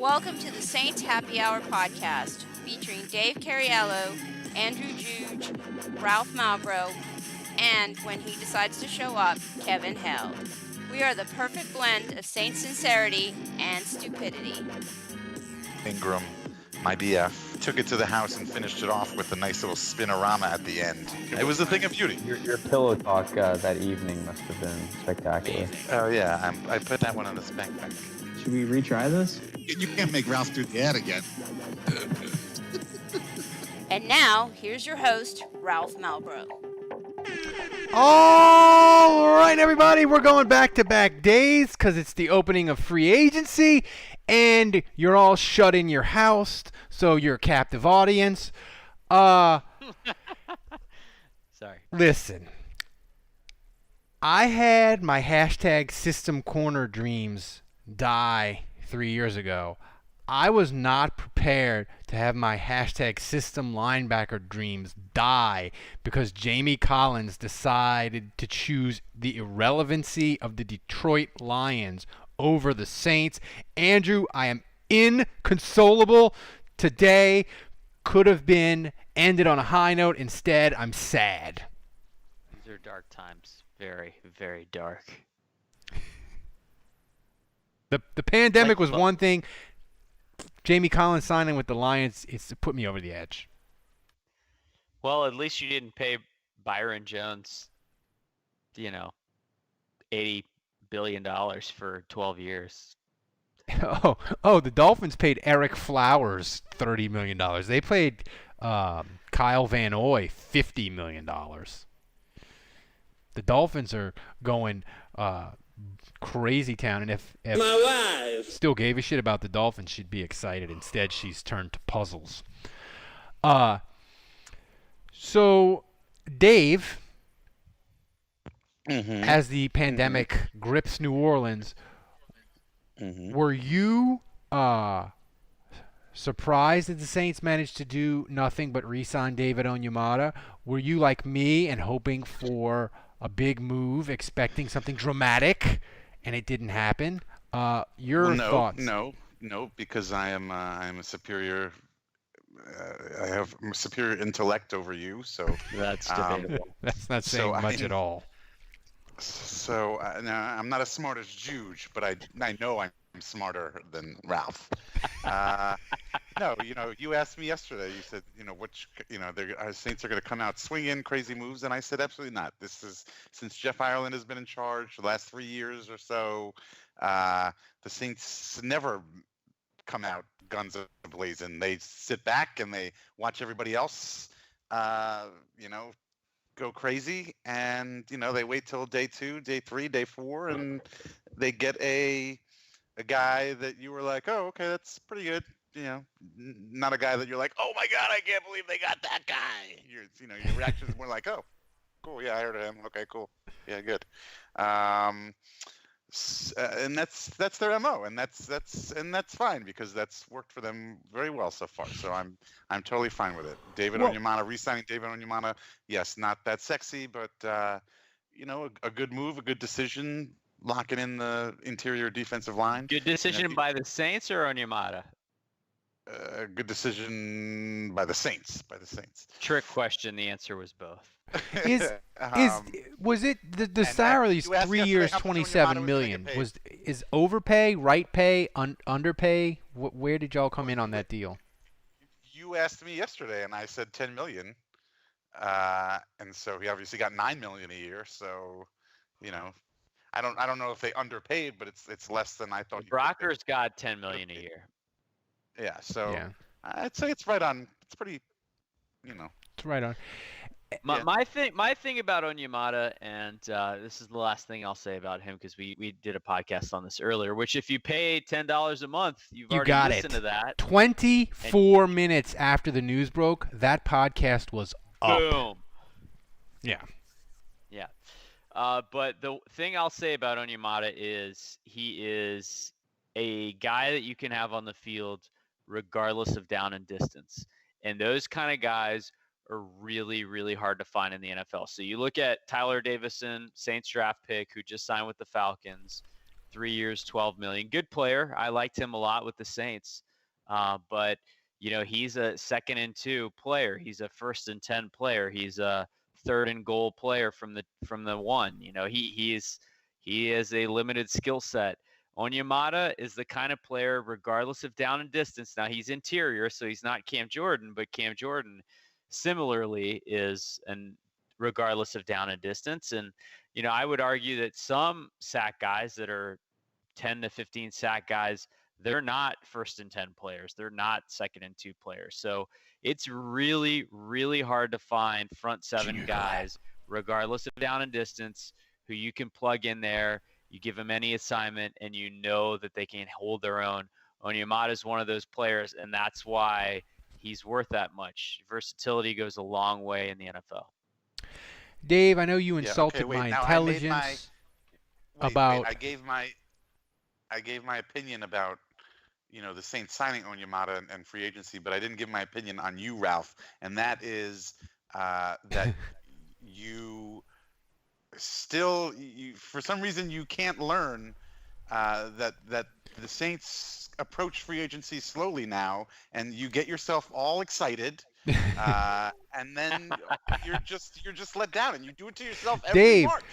Welcome to the Saints Happy Hour podcast, featuring Dave Cariello, Andrew Juge, Ralph Malbrough, and when he decides to show up, Kevin Held. We are the perfect blend of Saint sincerity and stupidity. Ingram, my BF, took it to the house and finished it off with a nice little spinorama at the end. It was a thing of beauty. Your pillow talk that evening must have been spectacular. Amazing. Oh yeah, I put that one on the spank bank. Should we retry this? You can't make Ralph do the ad again. And now, here's your host, Ralph Malbrough. All right, everybody, we're going back-to-back days because it's the opening of free agency, and you're all shut in your house, so you're a captive audience. Sorry. Listen, I had my hashtag System Corner dreams die 3 years ago. I was not prepared to have my hashtag System Linebacker dreams die because Jamie Collins decided to choose the irrelevancy of the Detroit Lions over the Saints. Andrew, I am inconsolable. Today could have been ended on a high note. Instead, I'm sad. These are dark times. Very, very dark. The pandemic was one thing. Jamie Collins signing with the Lions, it's put me over the edge. Well, at least you didn't pay Byron Jones, $80 billion for 12 years. Oh, the Dolphins paid Eric Flowers $30 million. They paid Kyle Van Noy $50 million. The Dolphins are going crazy town, and if my wife still gave a shit about the Dolphins, she'd be excited. Instead, she's turned to puzzles. So Dave, as the pandemic grips New Orleans, were you surprised that the Saints managed to do nothing but re-sign David Onyemata? Were you like me and hoping for a big move, expecting something dramatic, and it didn't happen? Your thoughts? No, because I am a superior. I have superior intellect over you, so That's debatable. That's not saying much at all. So now I'm not as smart as Juge, but I know I'm smarter than Ralph. No, you asked me yesterday. You said, our Saints are going to come out swinging crazy moves, and I said absolutely not. This is since Jeff Ireland has been in charge the last 3 years or so. The Saints never come out guns a-blazing. They sit back and they watch everybody else, go crazy, and they wait till day 2, day 3, day 4, and they get a guy that you were like, oh, okay, that's pretty good. Not a guy that you're like, oh my God, I can't believe they got that guy. Your reaction is more like, oh, cool, yeah, I heard of him. Okay, cool, yeah, good. And that's their MO, and that's fine because that's worked for them very well so far. So I'm totally fine with it. Onyemata, re-signing David Onyemata, yes, not that sexy, but a good move, a good decision, locking in the interior defensive line. Good decision by the Saints or Onyemata? Good decision by the Saints. Trick question. The answer was both. Was it the salaries 3 years, $27 million? Is overpay, right pay, underpay? Where did y'all come in on that deal? You asked me yesterday, and I said $10 million, and so he obviously got $9 million a year. So, I don't know if they underpaid, but it's less than I thought. Brockers got $10 million a year. Yeah, so yeah. I'd say it's right on. It's pretty, It's right on. My thing about Onyemata, and this is the last thing I'll say about him because we did a podcast on this earlier. Which, if you pay $10 a month, you already got listened to that. 24 minutes after the news broke, that podcast was up. Boom. Yeah. Yeah. But the thing I'll say about Onyemata is he is a guy that you can have on the field regardless of down and distance. And those kind of guys are really, really hard to find in the NFL. So you look at Tyler Davison, Saints draft pick, who just signed with the Falcons, 3 years, 12 million. Good player. I liked him a lot with the Saints. But he's a 2nd and 2 player. He's a 1st and 10 player. He's a 3rd and goal player from the 1. He is a limited skill set. Onyemata is the kind of player, regardless of down and distance. Now he's interior, so he's not Cam Jordan, but Cam Jordan similarly is, and regardless of down and distance. And I would argue that some sack guys that are 10 to 15 sack guys, they're not 1st and 10 players. They're not 2nd and 2 players. So it's really, really hard to find front 7 guys, regardless of down and distance, who you can plug in there. You give them any assignment, and that they can hold their own. Onyemata is one of those players, and that's why he's worth that much. Versatility goes a long way in the NFL. Dave, I know you insulted my intelligence about. I gave my opinion about the Saints signing Onyemata and free agency, but I didn't give my opinion on you, Ralph, and that is that you still for some reason you can't learn that the Saints approach free agency slowly now, and you get yourself all excited. And then you're just let down, and you do it to yourself every Dave, March.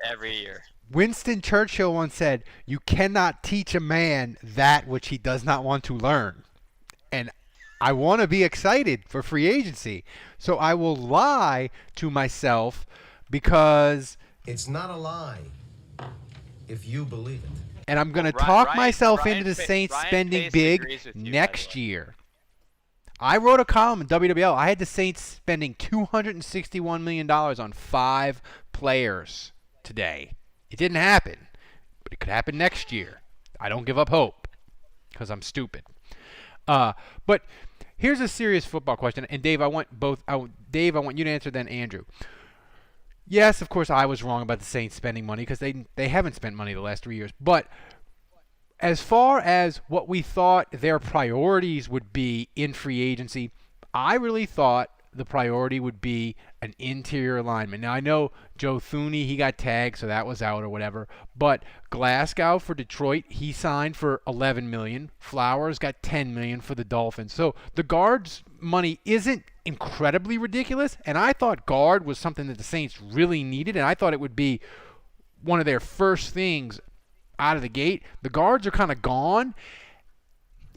Every year. Winston Churchill once said, "You cannot teach a man that which he does not want to learn." And I want to be excited for free agency, so I will lie to myself because it's not a lie if you believe it. And I'm going to talk myself Ryan into the Pace- Saints Ryan spending Pace big agrees with you, by the next way. year. I wrote a column in WWL. I had the Saints spending $261 million on 5 players today. It didn't happen, but it could happen next year. I don't give up hope because I'm stupid. But here's a serious football question, and Dave, I want you to answer, then Andrew. Yes, of course, I was wrong about the Saints spending money because they haven't spent money the last 3 years. But as far as what we thought their priorities would be in free agency, I really thought the priority would be an interior lineman. Now, I know Joe Thuney, he got tagged, so that was out or whatever. But Glasgow for Detroit, he signed for $11 million. Flowers got $10 million for the Dolphins. So the guards' money isn't incredibly ridiculous, and I thought guard was something that the Saints really needed, and I thought it would be one of their first things out of the gate. The guards are kind of gone.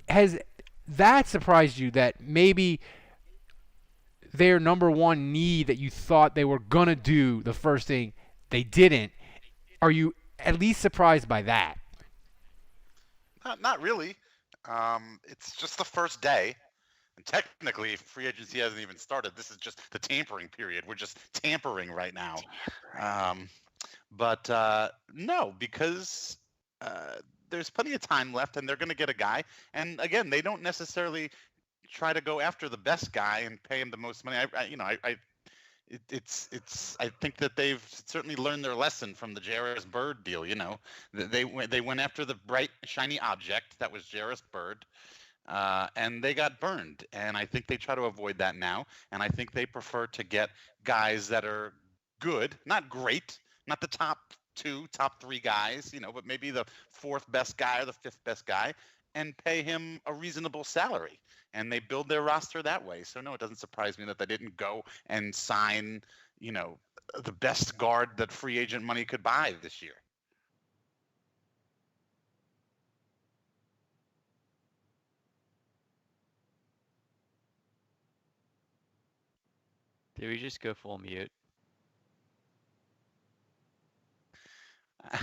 Has that surprised you that maybe their number one need that you thought they were going to do the first thing, they didn't? Are you at least surprised by that? Not really. It's just the first day. And technically, free agency hasn't even started. This is just the tampering period. We're just tampering right now. But no, because there's plenty of time left, and they're going to get a guy. And again, they don't necessarily try to go after the best guy and pay him the most money. I think that they've certainly learned their lesson from the Jarvis Bird deal. They went after the bright shiny object that was Jarvis Bird, and they got burned. And I think they try to avoid that now. And I think they prefer to get guys that are good, not great, not the top 2, top 3 guys, but maybe the 4th best guy or the 5th best guy, and pay him a reasonable salary. And they build their roster that way. So no, it doesn't surprise me that they didn't go and sign, the best guard that free agent money could buy this year. Did we just go full mute?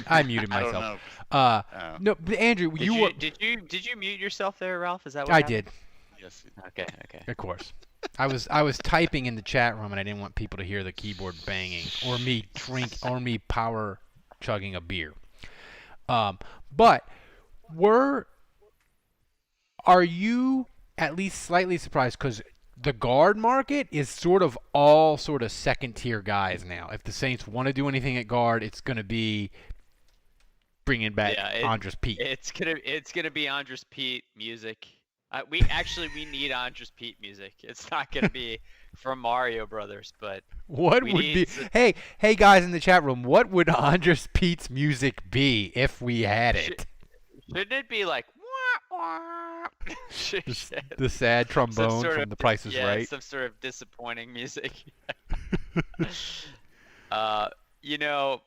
I muted I don't myself. know. No, but Andrew, Did you mute yourself there, Ralph? Is that what I happened? did, Yes. Okay. of course. I was typing in the chat room, and I didn't want people to hear the keyboard banging or me power chugging a beer. But are you at least slightly surprised? Because the guard market is sort of second tier guys now. If the Saints want to do anything at guard, it's going to be bringing back Andres Pete. It's gonna be Andres Pete music. We need Andres Pete music. It's not gonna be from Mario Brothers, but What we would need be? Hey guys in the chat room, what would Andres Pete's music be if we had it? shouldn't it be like wah, wah? The sad Some trombone sort from of The Price is Right. some sort of disappointing music. You know,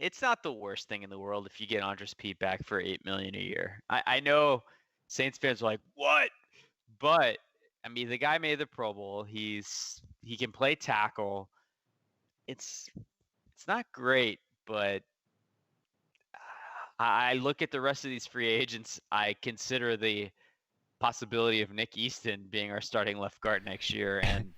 it's not the worst thing in the world if you get Andres Pete back for $8 million a year. I know Saints fans are like, what? But I mean, the guy made the Pro Bowl. He can play tackle. It's not great, but I look at the rest of these free agents. I consider the possibility of Nick Easton being our starting left guard next year, and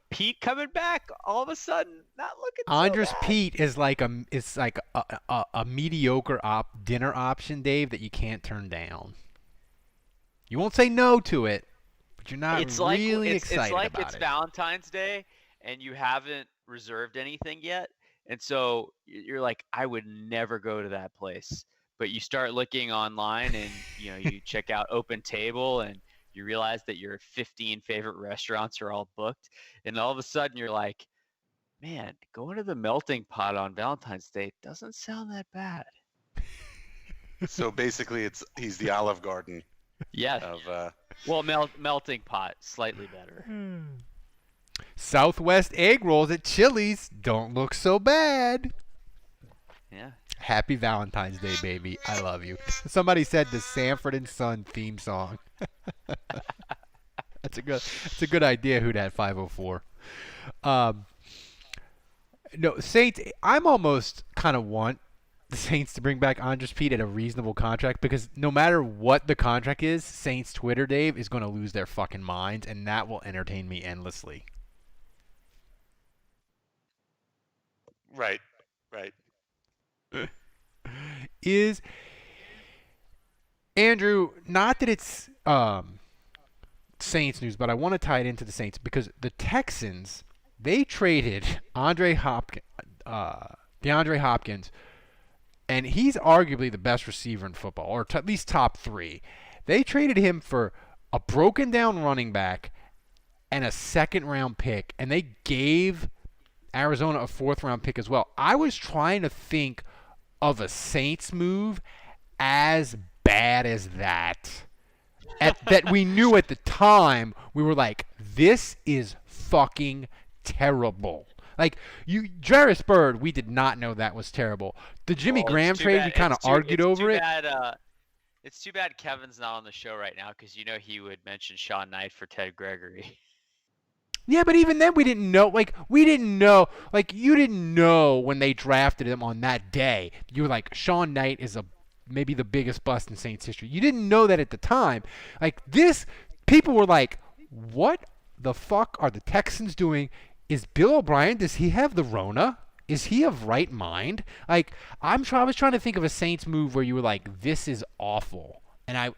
Pete coming back all of a sudden not looking so Andres bad. Pete is like a mediocre dinner option, Dave, that you can't turn down. You won't say no to it, but you're not really excited about it. It's like it's Valentine's Day and you haven't reserved anything yet, and so you're like, I would never go to that place. But you start looking online and you check out Open Table and you realize that your 15 favorite restaurants are all booked, and all of a sudden you're like, man, going to the Melting Pot on Valentine's Day doesn't sound that bad. So basically, he's the Olive Garden. Yeah. Well, Melting Pot, slightly better. Southwest egg rolls at Chili's don't look so bad. Yeah. Happy Valentine's Day, baby. I love you. Somebody said the Sanford and Son theme song. That's a good idea. Who dat 504? No, Saints. I'm almost kind of want the Saints to bring back Andres Pete at a reasonable contract, because no matter what the contract is, Saints Twitter, Dave, is going to lose their fucking minds, and that will entertain me endlessly. Right. Is Andrew, not that it's Saints news, but I want to tie it into the Saints because the Texans, they traded DeAndre Hopkins, and he's arguably the best receiver in football, or at least top 3. They traded him for a broken down running back and a second-round pick, and they gave Arizona a 4th-round pick as well. I was trying to think of a Saints move as bad as that. That we knew at the time, we were like, this is fucking terrible. Like, Jarvis Bird, we did not know that was terrible. The Jimmy Graham trade, we kind of argued over it. It's too bad Kevin's not on the show right now, because he would mention Sean Knight for Ted Gregory. Yeah, but even then we didn't know. You didn't know when they drafted him on that day. You were like, Sean Knight is maybe the biggest bust in Saints history. You didn't know that at the time. People were like, what the fuck are the Texans doing? Is Bill O'Brien, does he have the Rona? Is he of right mind? I was trying to think of a Saints move where you were like, this is awful. And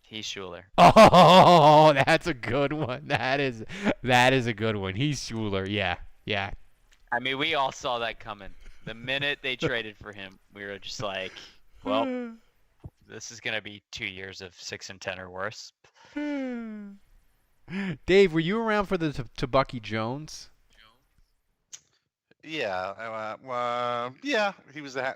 He's Schuler. Oh, that's a good one. That is a good one. He's Schuler. Yeah. I mean, we all saw that coming. The minute they traded for him, we were just like, well, this is going to be 2 years of 6-10 or worse. Dave, were you around for the Tabucky Jones? Yeah.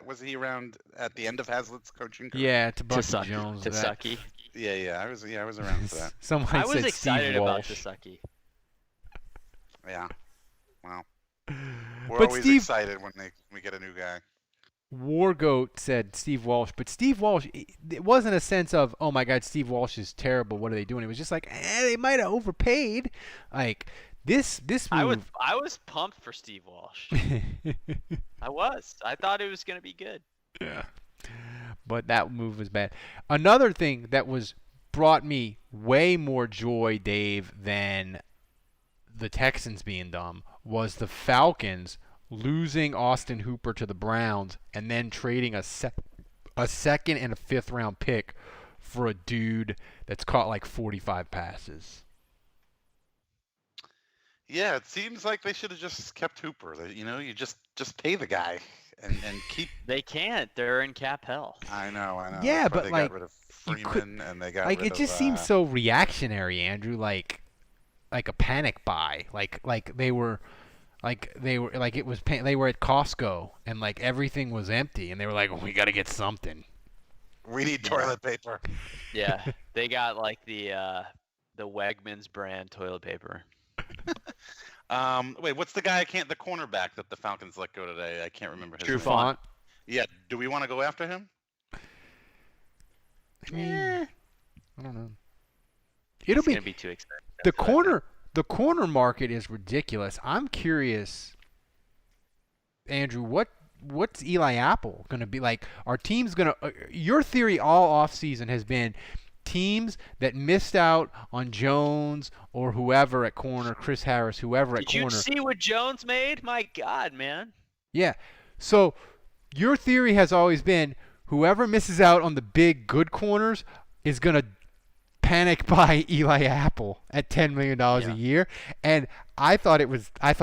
Was he around at the end of Hazlitt's coaching career? Yeah, Tabucky Jones. Tassucky. Yeah. I was around for that. Somebody I was said excited Steve about Walsh. Tassucky. Yeah. Well, we're But always Steve- excited when we get a new guy. Wargoat said Steve Walsh, but Steve Walsh, it wasn't a sense of, oh my God, Steve Walsh is terrible. What are they doing? It was just like, they might have overpaid. Like this move. I was pumped for Steve Walsh. I was. I thought it was going to be good. Yeah. But that move was bad. Another thing that brought me way more joy, Dave, than the Texans being dumb was the Falcons losing Austin Hooper to the Browns and then trading a second and a 5th-round pick for a dude that's caught like 45 passes. Yeah, it seems like they should have just kept Hooper. You just pay the guy and keep. They can't. They're in cap hell. I know. Yeah, That's why but, they like, got rid of you could- Freeman and they got Like, rid it of. just seems so reactionary, Andrew. Like a panic buy. They were they were at Costco and like everything was empty and they were like, we got to get something. We need toilet paper. Yeah, they got like the Wegmans brand toilet paper. Wait, what's the cornerback that the Falcons let go today? I can't remember his True name. Font. Yeah, do we want to go after him? I mean, I don't know. It's gonna be too expensive. The corner market is ridiculous. I'm curious, Andrew, what's Eli Apple going to be like? Our team's going to your theory all offseason has been teams that missed out on Jones or whoever at corner, Chris Harris, whoever at corner. Did you see what Jones made? My God, man. Yeah. So your theory has always been whoever misses out on the big good corners is going to panic buy Eli Apple at $10 million a year. And I thought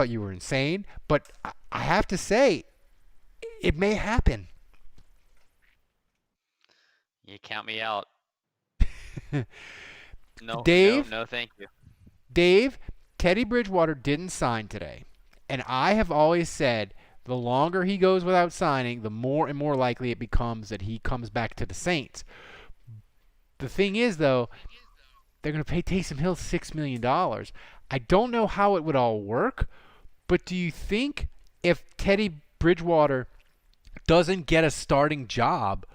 you were insane, but I have to say it may happen. You count me out. No, Dave? No, thank you. Dave, Teddy Bridgewater didn't sign today. And I have always said the longer he goes without signing, the more and more likely it becomes that he comes back to the Saints. The thing is, though, they're going to pay Taysom Hill $6 million. I don't know how it would all work, but do you think if Teddy Bridgewater doesn't get a starting job,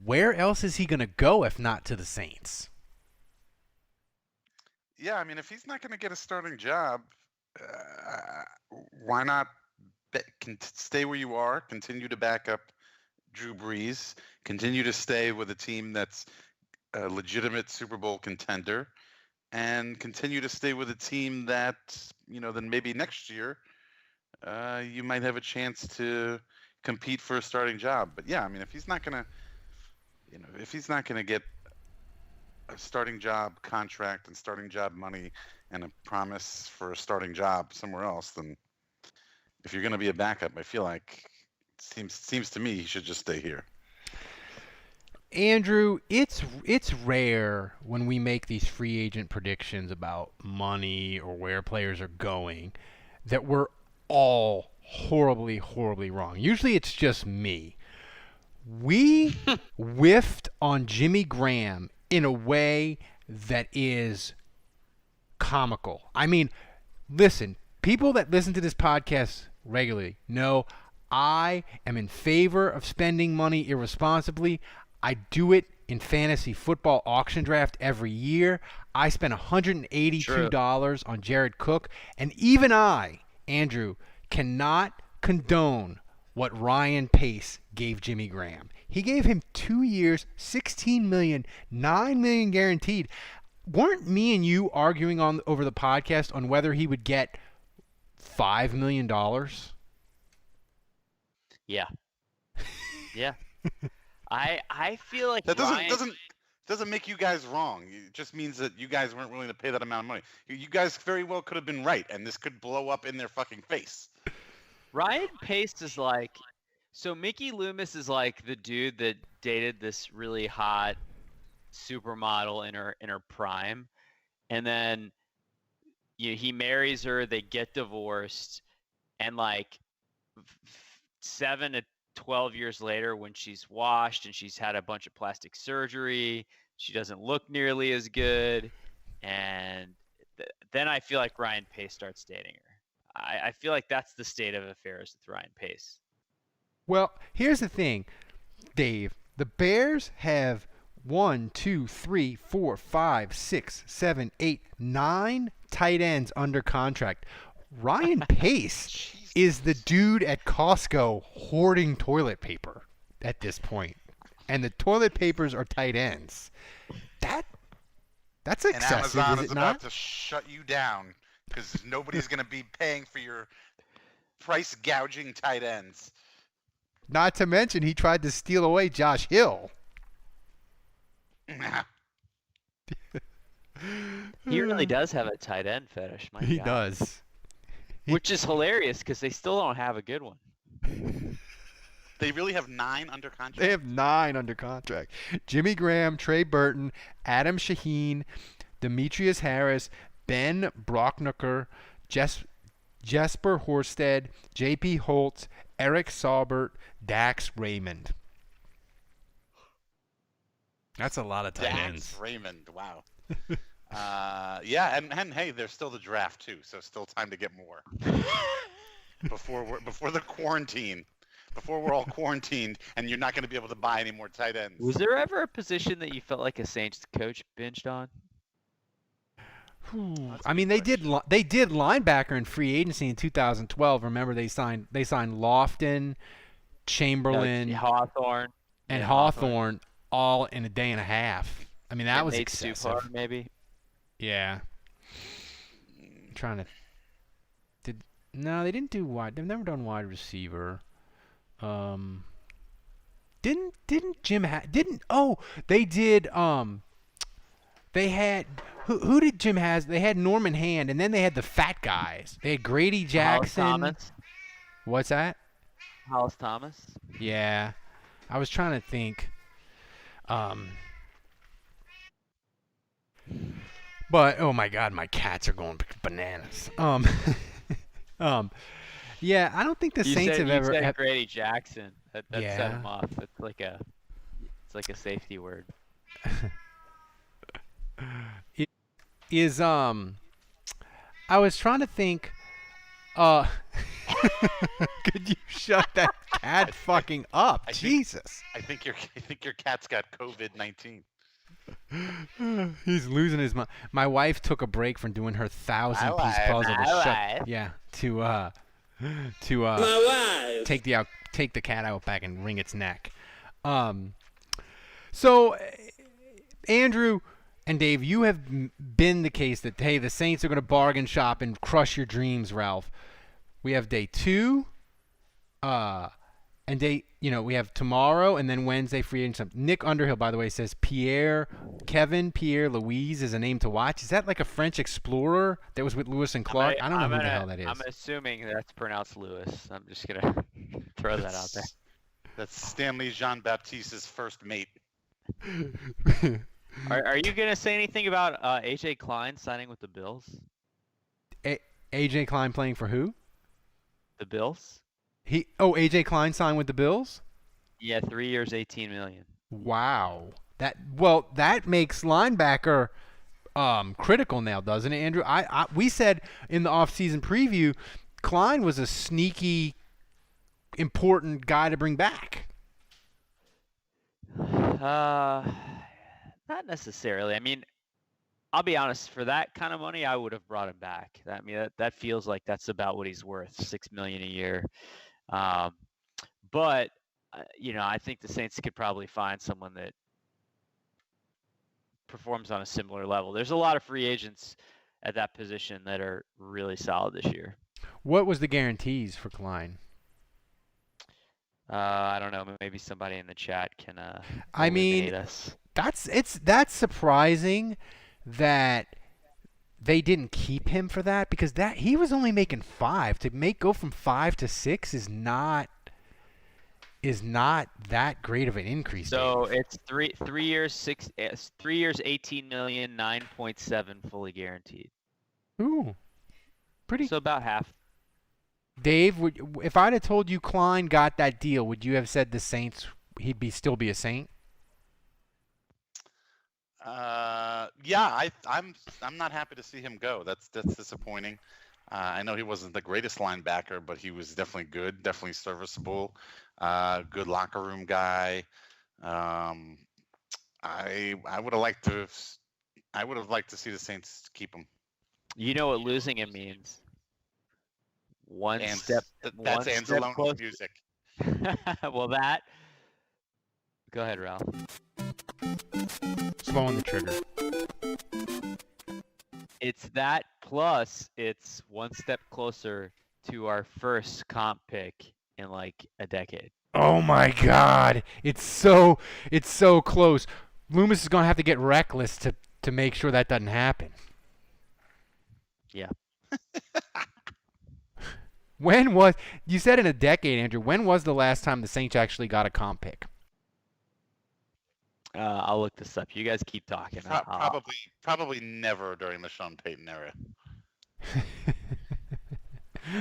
where else is he going to go if not to the Saints? Yeah, I mean, if he's not going to get a starting job, why not stay where you are, continue to back up Drew Brees, continue to stay with a team that's a legitimate Super Bowl contender, and continue to stay with a team that, then maybe next year you might have a chance to compete for a starting job. But yeah, I mean, if he's not gonna get a starting job contract and starting job money and a promise for a starting job somewhere else, then if you're gonna be a backup, I feel like seems to me he should just stay here. Andrew, it's rare when we make these free agent predictions about money or where players are going that we're all horribly, horribly wrong. Usually it's just me. We whiffed on Jimmy Graham in a way that is comical. I mean, listen, people that listen to this podcast regularly know I am in favor of spending money irresponsibly. I do it in fantasy football auction draft every year. I spent $182 on Jared Cook, and even I, Andrew, cannot condone what Ryan Pace gave Jimmy Graham. He gave him 2 years, $16 million, $9 million guaranteed. Weren't me and you arguing over the podcast on whether he would get $5 million? Yeah. Yeah. I feel like That Ryan... doesn't make you guys wrong. It just means that you guys weren't willing to pay that amount of money. You guys very well could have been right, and this could blow up in their fucking face. Ryan Pace is like... So Mickey Loomis is like the dude that dated this really hot supermodel in her prime, and then he marries her, they get divorced, and like 7 to 12 years later, when she's washed and she's had a bunch of plastic surgery, she doesn't look nearly as good, and then I feel like Ryan Pace starts dating her. I feel like that's the state of affairs with Ryan Pace. Well, here's the thing, Dave. The Bears have 1, 2, 3, 4, 5, 6, 7, 8, 9 tight ends under contract. Ryan Pace is the dude at Costco hoarding toilet paper at this point. And the toilet papers are tight ends. That's excessive, and Amazon is is it about not? to shut you down because nobody's going to be paying for your price gouging tight ends. Not to mention he tried to steal away Josh Hill. He really does have a tight end fetish. My He God. does. Which is hilarious because they still don't have a good one. They really have 9 under contract. They have 9 under contract. Jimmy Graham, Trey Burton, Adam Shaheen, Demetrius Harris, Ben Brocknucker, Jesper Horsted, J.P. Holtz, Eric Saubert, Dax Raymond. That's a lot of tight ends. Dax Raymond, wow. Yeah, and hey, there's still the draft too, so still time to get more. before the quarantine. Before we're all quarantined and you're not going to be able to buy any more tight ends. Was there ever a position that you felt like a Saints coach binged on? I mean, they did linebacker in free agency in 2012. Remember, they signed Lofton, Chamberlain, Hawthorne, and Hawthorne all in a day and a half. I mean, that was Nate excessive. Supar, maybe. Yeah. I'm trying to. No, they didn't do wide. They've never done wide receiver. Didn't Jim didn't they did they had who did Jim has? They had Norman Hand, and then they had the fat guys. They had Grady Jackson. Hollis Thomas. What's that? Hollis Thomas. Yeah, I was trying to think. But oh my God, my cats are going bananas. Yeah, I don't think the Saints have ever. You said Grady Jackson. That Yeah. set him off. It's like a safety word. I was trying to think. Could you shut that cat fucking up? Jesus. I think your cat's got COVID-19. He's losing his mind. My wife took a break from doing her 1,000-piece puzzle to take the cat out back and wring its neck. So Andrew and Dave, you have been the case that hey, the Saints are going to bargain shop and crush your dreams, Ralph. We have day 2, and we have tomorrow and then Wednesday free agency. Nick Underhill, by the way, says Kevin Pierre Louise is a name to watch. Is that like a French explorer that was with Lewis and Clark? I don't know who the hell that is. I'm assuming that's pronounced Lewis. I'm just gonna throw that out there. That's Stanley Jean-Baptiste's first mate. Are you gonna say anything about AJ Klein signing with the Bills? AJ Klein playing for who? The Bills. AJ Klein signed with the Bills? Yeah, 3 years, $18 million. Wow. That makes linebacker critical now, doesn't it, Andrew? We said in the offseason preview, Klein was a sneaky, important guy to bring back. Not necessarily. I mean, I'll be honest. For that kind of money, I would have brought him back. I mean, that feels like that's about what he's worth, $6 million a year. But I think the Saints could probably find someone that performs on a similar level. There's a lot of free agents at that position that are really solid this year. What was the guarantees for Klein? I don't know. Maybe somebody in the chat can. Us. That's surprising that they didn't keep him for that, because he was only making 5. To go from 5 to 6 is not that great of an increase. So Dave. It's 3 years, 3 years, $18 million, 9.7 fully guaranteed. Ooh, pretty. So about half. Dave, if I'd have told you Klein got that deal, would you have said the Saints he'd still be a Saint? Yeah, I'm not happy to see him go. That's disappointing. I know he wasn't the greatest linebacker, but he was definitely good, definitely serviceable, good locker room guy. I would have liked to see the Saints keep him. You know what losing him means? That's Anzalone's music. Well, that. Go ahead, Ralph. Slowing the trigger. It's that, plus it's one step closer to our first comp pick in like a decade. Oh my God! It's so close. Loomis is gonna have to get reckless to to make sure that doesn't happen. Yeah. You said in a decade, Andrew, when was the last time the Saints actually got a comp pick? I'll look this up. You guys keep talking. Probably never during the Sean Payton era.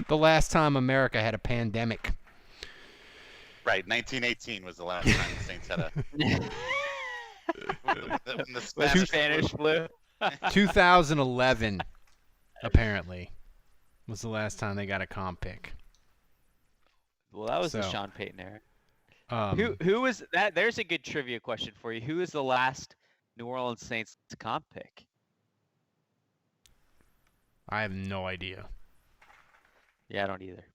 The last time America had a pandemic. Right, 1918 was the last time the Saints had a. when the Spanish flu. 2011, apparently, was the last time they got a comp pick. Well, that was the Sean Payton era. Who was that? There's a good trivia question for you. Who was the last New Orleans Saints comp pick? I have no idea. Yeah, I don't either.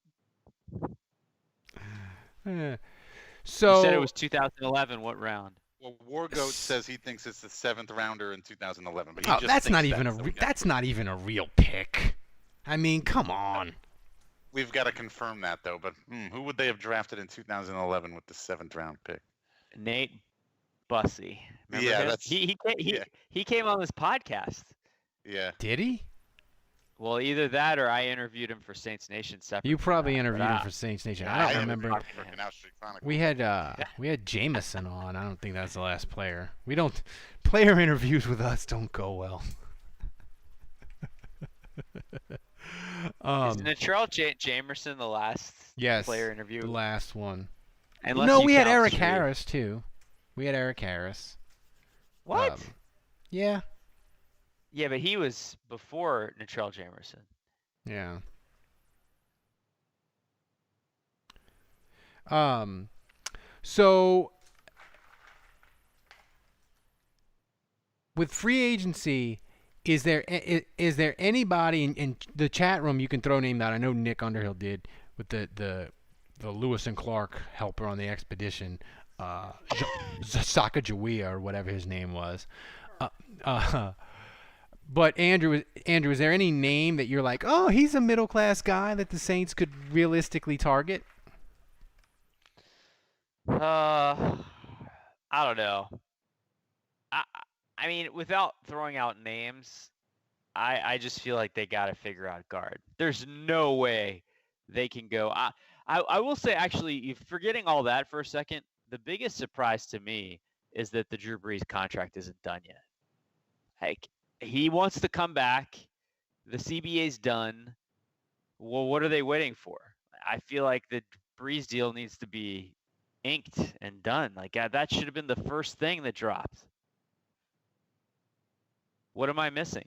So you said it was 2011. What round? Well, Wargoat says he thinks it's the 7th rounder in 2011, but that's not even a real pick. I mean, come on. We've got to confirm that though. But who would they have drafted in 2011 with the 7th round pick? Nate Bussey. Remember yeah, him? that's he came on this podcast. Yeah. Did he? Well, either that or I interviewed him for Saints Nation separately. You probably interviewed him for Saints Nation. I don't remember. We had Jameson on. I don't think that's the last player. Player interviews with us don't go well. Is Natrell Jamerson the last player interview? The last one. Unless we had Eric Harris too. We had Eric Harris. What? Yeah. Yeah, but he was before Natrell Jamerson. Yeah. So with free agency, is there anybody in the chat room you can throw names out? I know Nick Underhill did with the Lewis and Clark helper on the expedition, Sacagawea or whatever his name was. But Andrew, is there any name that you're like, oh, he's a middle class guy that the Saints could realistically target? I don't know. I mean, without throwing out names, I just feel like they got to figure out guard. There's no way they can go. I will say, actually, forgetting all that for a second, the biggest surprise to me is that the Drew Brees contract isn't done yet. Like, he wants to come back. The CBA's done. Well, what are they waiting for? I feel like the Brees deal needs to be inked and done. Like, that should have been the first thing that dropped. What am I missing?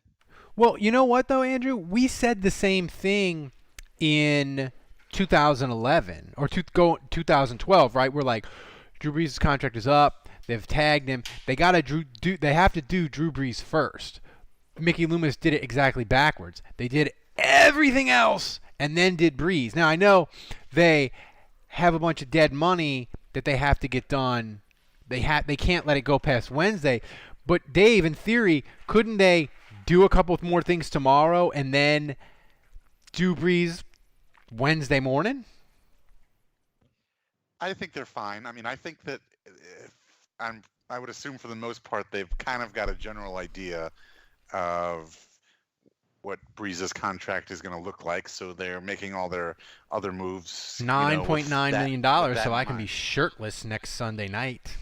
Well, you know what, though, Andrew? We said the same thing in 2011 or 2012, right? We're like, Drew Brees' contract is up. They've tagged him. They have to do Drew Brees first. Mickey Loomis did it exactly backwards. They did everything else and then did Brees. Now, I know they have a bunch of dead money that they have to get done. They can't let it go past Wednesday. But, Dave, in theory, couldn't they do a couple more things tomorrow and then do Brees Wednesday morning? I think they're fine. I mean, I think that I would assume for the most part they've kind of got a general idea of what Brees' contract is going to look like, so they're making all their other moves. $9.9 million, so I can be shirtless next Sunday night.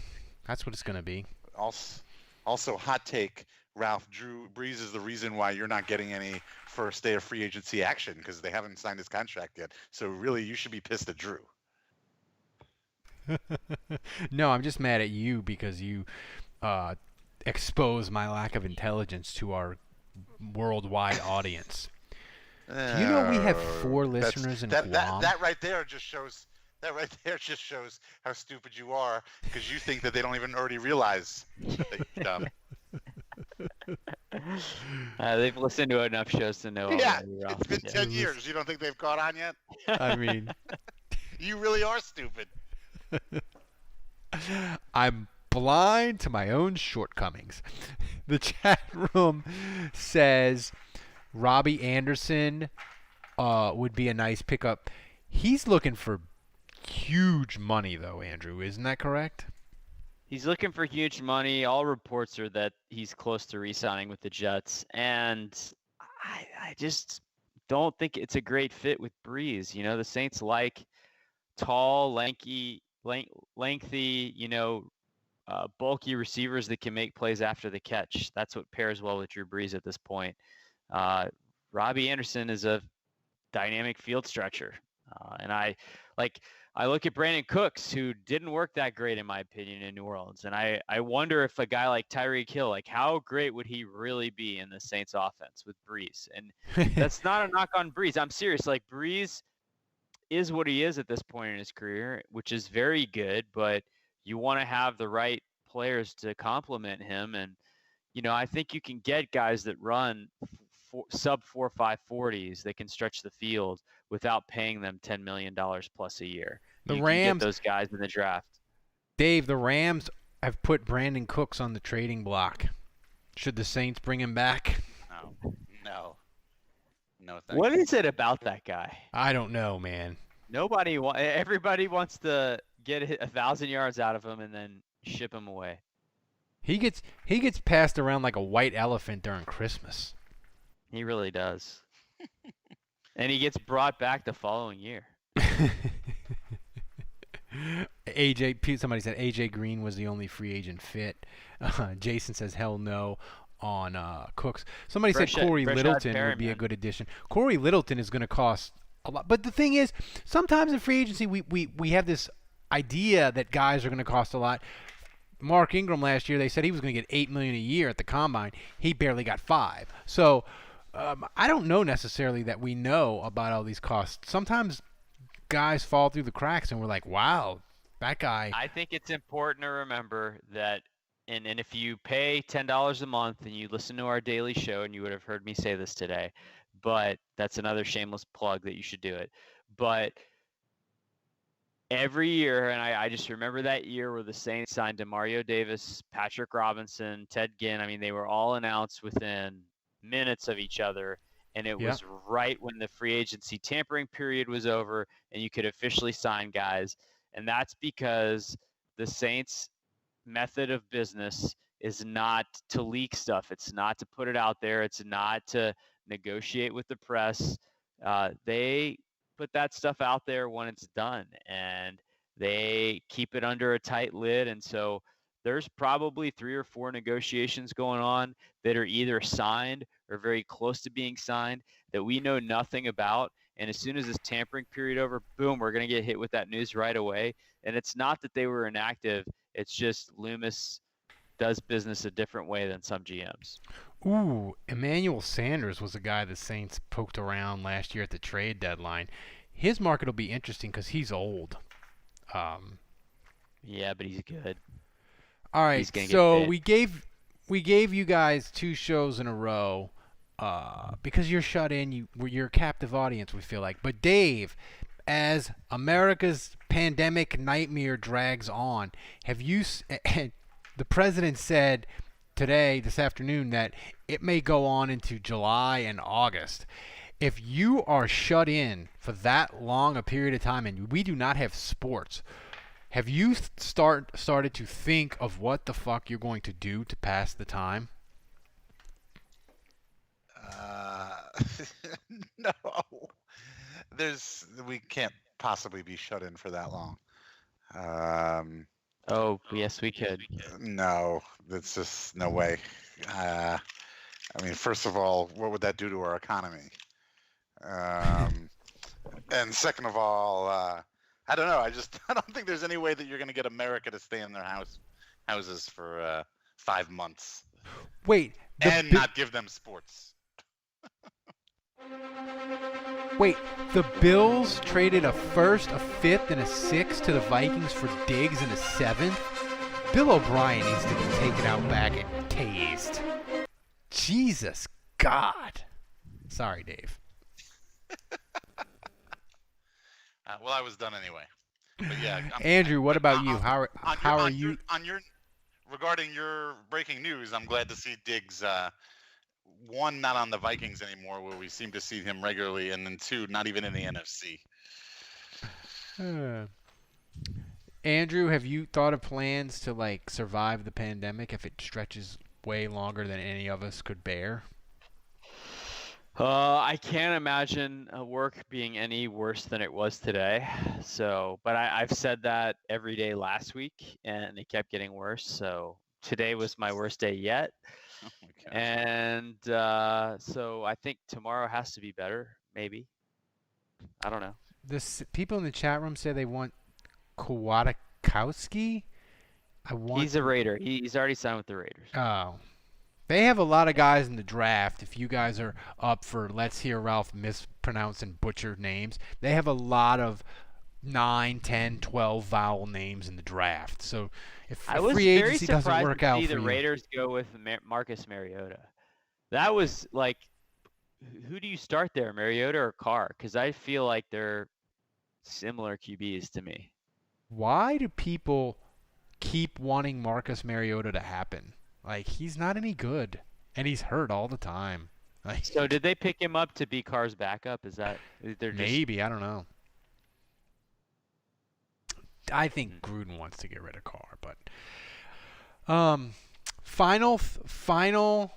That's what it's going to be. Also, hot take, Ralph, Drew Brees is the reason why you're not getting any first day of free agency action because they haven't signed his contract yet. So really, you should be pissed at Drew. No, I'm just mad at you because you expose my lack of intelligence to our worldwide audience. Do you know we have 4 listeners in Guam? That right there just shows how stupid you are because you think that they don't even already realize that you're dumb. They've listened to enough shows to know. Yeah, it's been 10 years. You don't think they've caught on yet? I mean, you really are stupid. I'm blind to my own shortcomings. The chat room says Robbie Anderson would be a nice pickup. He's looking for huge money, though, Andrew. Isn't that correct? He's looking for huge money. All reports are that he's close to re-signing with the Jets, and I just don't think it's a great fit with Breeze. The Saints like tall, lengthy, bulky receivers that can make plays after the catch. That's what pairs well with Drew Brees at this point. Robbie Anderson is a dynamic field stretcher, and I look at Brandon Cooks, who didn't work that great in my opinion in New Orleans, and I wonder if a guy like Tyreek Hill, like how great would he really be in the Saints offense with Brees? And that's not a knock on Brees. I'm serious. Like Brees is what he is at this point in his career, which is very good, but you want to have the right players to complement him. And, I think you can get guys that run sub 4.5 40s that can stretch the field without paying them $10 million plus a year. The You Rams, can get those guys in the draft. Dave, the Rams have put Brandon Cooks on the trading block. Should the Saints bring him back? No, thank What you. is it about that guy? I don't know, man. Everybody wants to get 1,000 yards out of him and then ship him away. He gets passed around like a white elephant during Christmas. He really does. And he gets brought back the following year. Somebody said AJ Green was the only free agent fit. Jason says hell no on Cooks. Somebody said Corey Littleton would be a good addition. Corey Littleton is going to cost a lot. But the thing is, sometimes in free agency we have this idea that guys are going to cost a lot. Mark Ingram last year, they said he was going to get $8 million a year at the combine. He barely got $5 million. So I don't know necessarily that we know about all these costs. Sometimes guys fall through the cracks, and we're like, wow, that guy. I think it's important to remember that, and if you pay $10 a month and you listen to our daily show, and you would have heard me say this today, but that's another shameless plug that you should do it. But every year, and I just remember that year where the Saints signed DeMario Davis, Patrick Robinson, Ted Ginn. I mean, they were all announced within minutes of each other, and it was right when the free agency tampering period was over and you could officially sign guys. And that's because the Saints' method of business is not to leak stuff. It's not to put it out there. It's not to negotiate with the press. They put that stuff out there when it's done, and they keep it under a tight lid. And so there's probably 3 or 4 negotiations going on that are either signed or very close to being signed that we know nothing about. And as soon as this tampering period over, boom, we're going to get hit with that news right away. And it's not that they were inactive. It's just Loomis does business a different way than some GMs. Ooh, Emmanuel Sanders was a guy the Saints poked around last year at the trade deadline. His market will be interesting because he's old. Yeah, but he's good. All right, so we gave you guys 2 shows in a row because you're shut in. You're a captive audience, we feel like. But Dave, as America's pandemic nightmare drags on, the president said this afternoon, that it may go on into July and August. If you are shut in for that long a period of time and we do not have sports, have you started to think of what the fuck you're going to do to pass the time? No. We can't possibly be shut in for that long. Oh, yes, we could. No, that's just no way. I mean, first of all, what would that do to our economy? And second of all, I don't know. I don't think there's any way that you're going to get America to stay in their houses for 5 months. Wait, not give them sports. Wait, the Bills traded a first, a fifth, and a sixth to the Vikings for Diggs and a seventh? Bill O'Brien needs to be taken out back and tased. Jesus God. Sorry, Dave. Well, I was done anyway. But yeah, Andrew, what about you? How are you? Regarding your breaking news, I'm glad to see Diggs. 1, not on the Vikings anymore, where we seem to see him regularly, and then 2, not even in the NFC. Andrew, have you thought of plans to like survive the pandemic if it stretches way longer than any of us could bear? I can't imagine work being any worse than it was today. So, but I've said that every day last week, and it kept getting worse. So today was my worst day yet. Oh my gosh. And so I think tomorrow has to be better, maybe. I don't know. People in the chat room say they want Kwiatkowski. He's a Raider. He's already signed with the Raiders. Oh. They have a lot of guys in the draft. If you guys are up for let's hear Ralph mispronounce and butcher names, they have a lot of 9, 10, 12 vowel names in the draft. So if free agency doesn't work out for you. I was very surprised to see the Raiders go with Marcus Mariota. That was like, who do you start there, Mariota or Carr? Because I feel like they're similar QBs to me. Why do people keep wanting Marcus Mariota to happen? Like, he's not any good, and he's hurt all the time. Like, so did they pick him up to be Carr's backup? Is that they're just... Maybe, I don't know. I think Gruden wants to get rid of Carr, but final thought.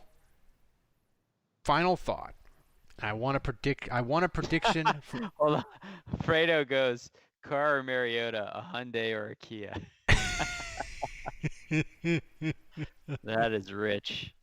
I want a prediction. Hold on. Fredo goes Carr or Mariota, a Hyundai or a Kia. That is rich.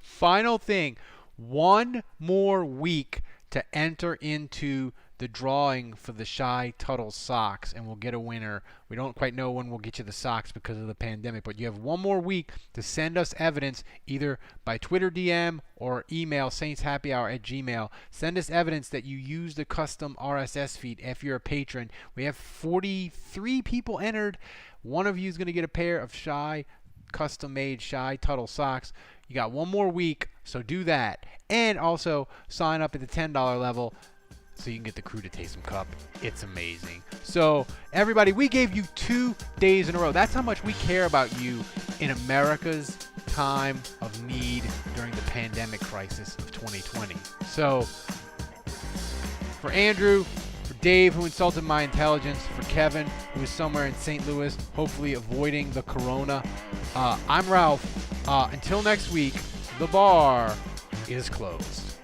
Final thing. One more week to enter into the drawing for the Shy Tuttle socks, and we'll get a winner. We don't quite know when we'll get you the socks because of the pandemic, but you have one more week to send us evidence either by Twitter DM or email saintshappyhour@gmail. Send us evidence that you used the custom RSS feed if you're a patron. We have 43 people entered. One of you is going to get a pair of Shy custom-made Shy Tuttle socks. You got one more week, so do that. And also sign up at the $10 level so you can get the Crew to Taste Some Cup. It's amazing. So, everybody, we gave you 2 days in a row. That's how much we care about you in America's time of need during the pandemic crisis of 2020. So, for Andrew, for Dave, who insulted my intelligence, for Kevin, who is somewhere in St. Louis, hopefully avoiding the corona, I'm Ralph. Until next week, the bar is closed.